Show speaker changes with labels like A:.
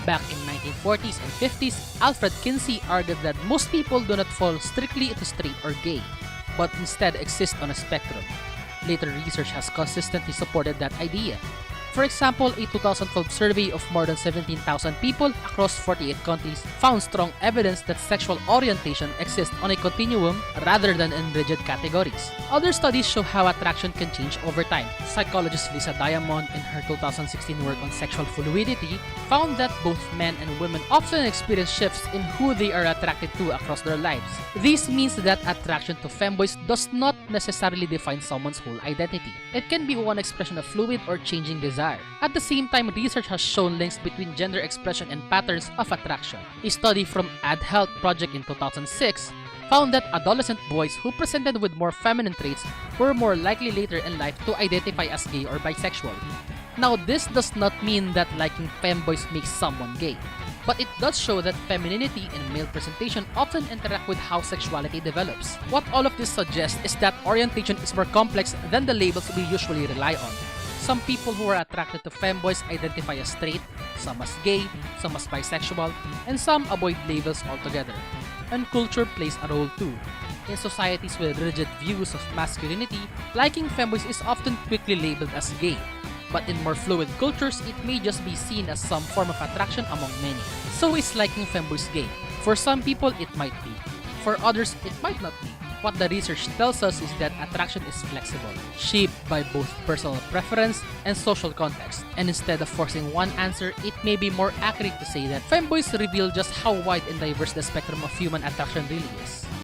A: Back in 1940s and 50s, Alfred Kinsey argued that most people do not fall strictly into straight or gay, but instead exist on a spectrum. Later research has consistently supported that idea. For example, a 2012 survey of more than 17,000 people across 48 countries found strong evidence that sexual orientation exists on a continuum rather than in rigid categories. Other studies show how attraction can change over time. Psychologist Lisa Diamond, in her 2016 work on sexual fluidity, found that both men and women often experience shifts in who they are attracted to across their lives. This means that attraction to femboys does not necessarily define someone's whole identity. It can be one expression of fluid or changing desire. At the same time, research has shown links between gender expression and patterns of attraction. A study from Ad Health Project in 2006 found that adolescent boys who presented with more feminine traits were more likely later in life to identify as gay or bisexual. Now, this does not mean that liking femboys makes someone gay, but it does show that femininity and male presentation often interact with how sexuality develops. What all of this suggests is that orientation is more complex than the labels we usually rely on. Some people who are attracted to femboys identify as straight, some as gay, some as bisexual, and some avoid labels altogether. And culture plays a role too. In societies with rigid views of masculinity, liking femboys is often quickly labeled as gay. But in more fluid cultures, it may just be seen as some form of attraction among many. So is liking femboys gay? For some people, it might be. For others, it might not be. What the research tells us is that attraction is flexible, shaped by both personal preference and social context. And instead of forcing one answer, it may be more accurate to say that femboys reveal just how wide and diverse the spectrum of human attraction really is.